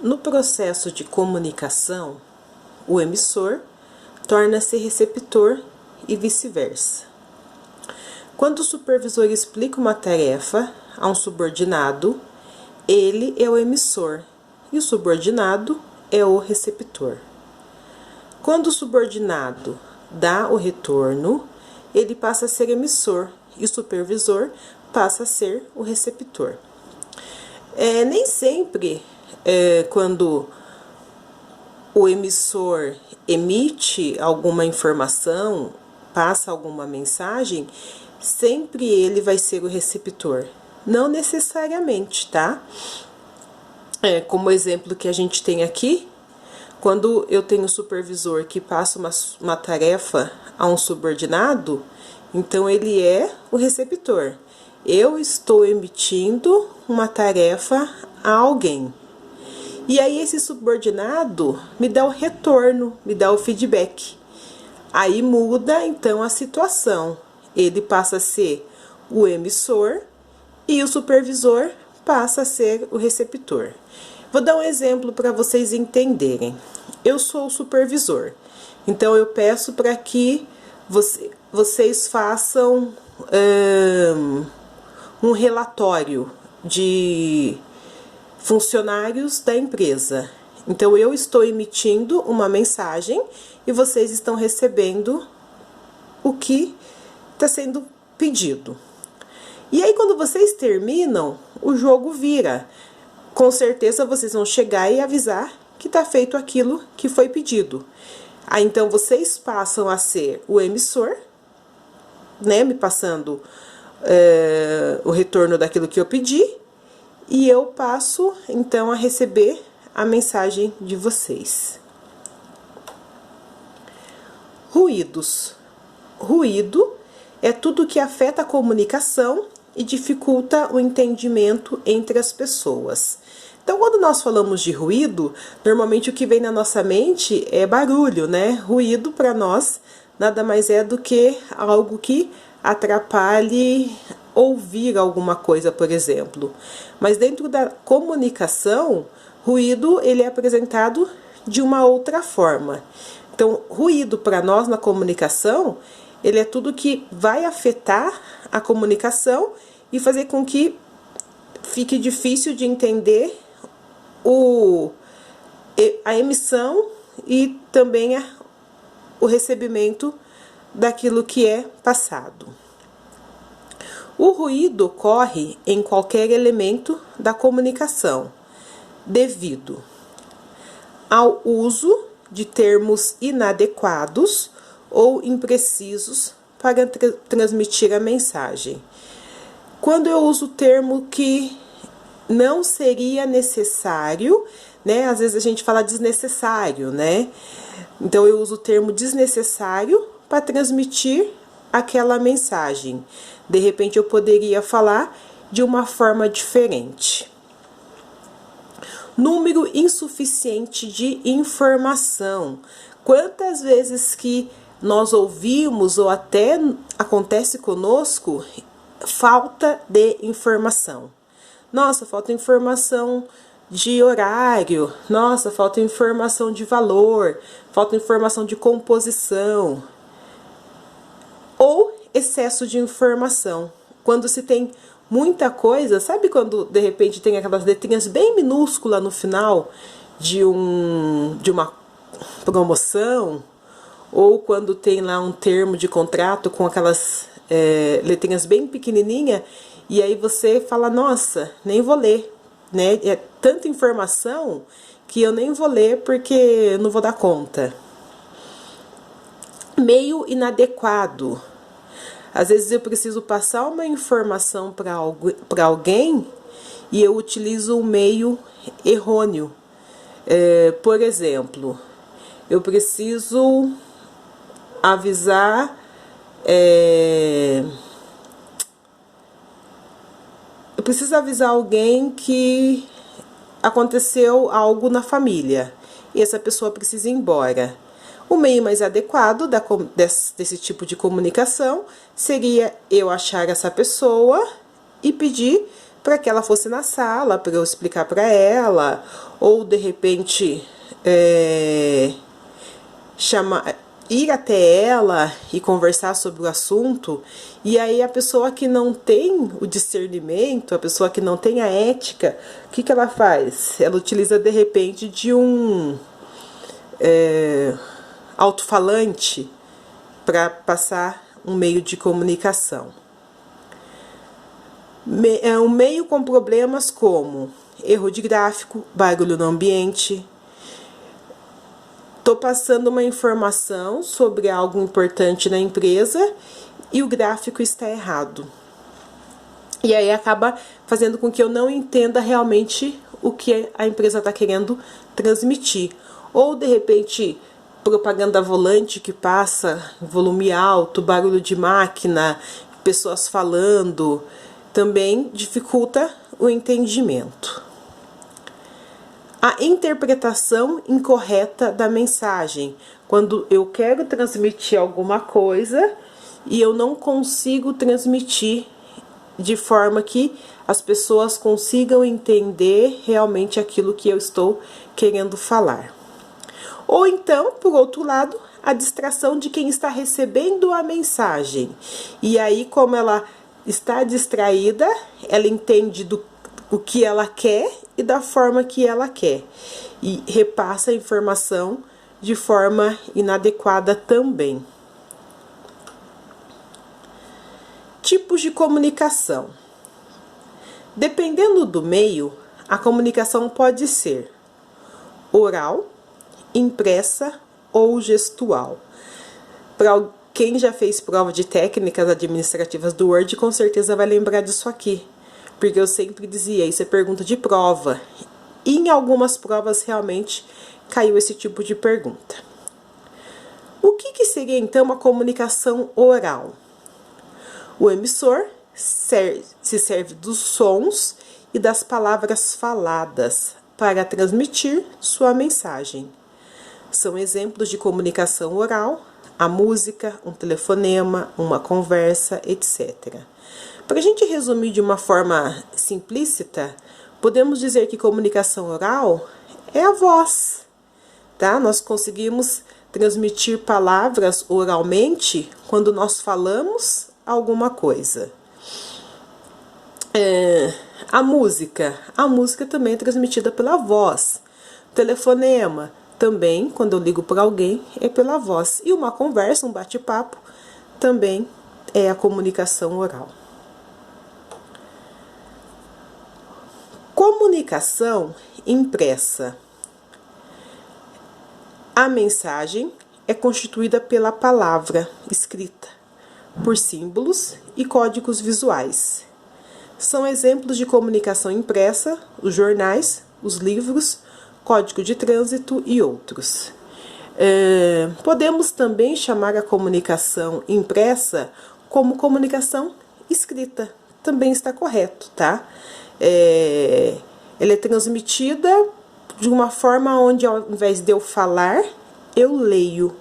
No processo de comunicação, o emissor torna-se receptor e vice-versa. Quando o supervisor explica uma tarefa a um subordinado, ele é o emissor e o subordinado é o receptor. Quando o subordinado dá o retorno, ele passa a ser emissor e o supervisor passa a ser o receptor. Nem sempre, quando o emissor emite alguma informação, passa alguma mensagem, sempre ele vai ser o receptor. Não necessariamente, tá? Como exemplo que a gente tem aqui, quando eu tenho um supervisor que passa uma tarefa a um subordinado, então ele é o receptor. Eu estou emitindo uma tarefa a alguém. E aí esse subordinado me dá o retorno, me dá o feedback. Aí muda então a situação. Ele passa a ser o emissor e o supervisor passa a ser o receptor. Vou dar um exemplo para vocês entenderem. Eu sou o supervisor, então eu peço para que vocês façam um relatório de funcionários da empresa. Então eu estou emitindo uma mensagem e vocês estão recebendo o que está sendo pedido. E aí quando vocês terminam, o jogo vira. Com certeza vocês vão chegar e avisar que está feito aquilo que foi pedido. Aí então vocês passam a ser o emissor, né, me passando o retorno daquilo que eu pedi, e eu passo então a receber a mensagem de vocês. Ruídos. Ruído é tudo que afeta a comunicação e dificulta o entendimento entre as pessoas. Então, quando nós falamos de ruído, normalmente o que vem na nossa mente é barulho, né? Ruído para nós nada mais é do que algo que atrapalhe ouvir alguma coisa, por exemplo. Mas dentro da comunicação, ruído ele é apresentado de uma outra forma. Então, ruído para nós na comunicação, ele é tudo que vai afetar a comunicação e fazer com que fique difícil de entender a emissão e também o recebimento daquilo que é passado. O ruído ocorre em qualquer elemento da comunicação, devido ao uso de termos inadequados ou imprecisos para transmitir a mensagem. Quando eu uso o termo que não seria necessário, né? Às vezes a gente fala desnecessário, né? Então eu uso o termo desnecessário para transmitir aquela mensagem. De repente eu poderia falar de uma forma diferente. Número insuficiente de informação. Quantas vezes que nós ouvimos ou até acontece conosco falta de informação? Nossa, falta informação de horário, nossa, falta informação de valor, falta informação de composição. Ou excesso de informação. Quando se tem muita coisa, sabe quando de repente tem aquelas letrinhas bem minúsculas no final de uma promoção? Ou quando tem lá um termo de contrato com aquelas letrinhas bem pequenininha, e aí você fala, nossa, nem vou ler, né? É tanta informação que eu nem vou ler porque eu não vou dar conta. Meio inadequado. Às vezes eu preciso passar uma informação para alguém e eu utilizo um meio errôneo. Por exemplo, eu preciso avisar... Eu preciso avisar alguém que aconteceu algo na família e essa pessoa precisa ir embora. O meio mais adequado desse tipo de comunicação seria eu achar essa pessoa e pedir para que ela fosse na sala, para eu explicar para ela, ou de repente ir até ela e conversar sobre o assunto. E aí a pessoa que não tem o discernimento, a pessoa que não tem a ética, o que ela faz? Ela utiliza de repente de um alto-falante para passar um meio de comunicação. É um meio com problemas como erro de gráfico, barulho no ambiente. Estou passando uma informação sobre algo importante na empresa e o gráfico está errado. E aí acaba fazendo com que eu não entenda realmente o que a empresa está querendo transmitir. Ou, de repente, propaganda volante que passa, volume alto, barulho de máquina, pessoas falando, também dificulta o entendimento. A interpretação incorreta da mensagem. Quando eu quero transmitir alguma coisa e eu não consigo transmitir de forma que as pessoas consigam entender realmente aquilo que eu estou querendo falar. Ou então, por outro lado, a distração de quem está recebendo a mensagem. E aí, como ela está distraída, ela entende o que ela quer e da forma que ela quer. E repassa a informação de forma inadequada também. Tipos de comunicação. Dependendo do meio, a comunicação pode ser oral, impressa ou gestual. Para quem já fez prova de técnicas administrativas do Word, com certeza vai lembrar disso aqui. Porque eu sempre dizia, isso é pergunta de prova. E em algumas provas realmente caiu esse tipo de pergunta. O que seria então uma comunicação oral? O emissor se serve dos sons e das palavras faladas para transmitir sua mensagem. São exemplos de comunicação oral, a música, um telefonema, uma conversa, etc. Para a gente resumir de uma forma simplista, podemos dizer que comunicação oral é a voz, tá? Nós conseguimos transmitir palavras oralmente quando nós falamos alguma coisa. A música também é transmitida pela voz. Telefonema também, quando eu ligo para alguém, é pela voz. E uma conversa, um bate-papo, também é a comunicação oral. Comunicação impressa. A mensagem é constituída pela palavra escrita, por símbolos e códigos visuais. São exemplos de comunicação impressa os jornais, os livros, código de trânsito e outros. Podemos também chamar a comunicação impressa como comunicação escrita. Também está correto, tá? Ela é transmitida de uma forma onde, ao invés de eu falar, eu leio.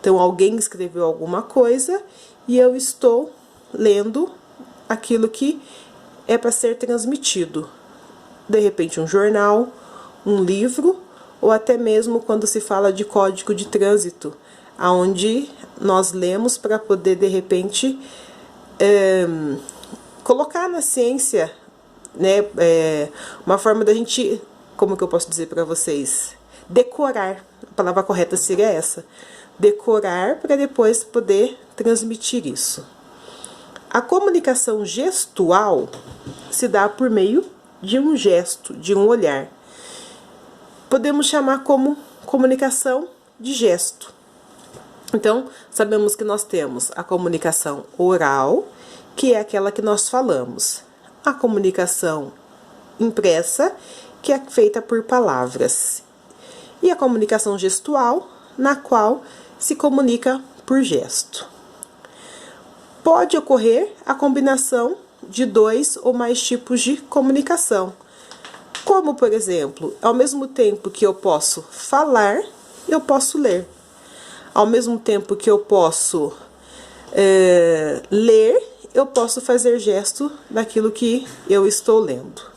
Então, alguém escreveu alguma coisa e eu estou lendo aquilo que é para ser transmitido. De repente, um jornal, um livro, ou até mesmo quando se fala de código de trânsito, onde nós lemos para poder, de repente, colocar na ciência, né, uma forma da gente, como que eu posso dizer para vocês? Decorar, a palavra correta seria essa. Decorar para depois poder transmitir isso. A comunicação gestual se dá por meio de um gesto, de um olhar. Podemos chamar como comunicação de gesto. Então, sabemos que nós temos a comunicação oral, que é aquela que nós falamos. A comunicação impressa, que é feita por palavras. E a comunicação gestual, na qual se comunica por gesto. Pode ocorrer a combinação de 2 ou mais tipos de comunicação. Como, por exemplo, ao mesmo tempo que eu posso falar, eu posso ler. Ao mesmo tempo que eu posso ler, eu posso fazer gesto daquilo que eu estou lendo.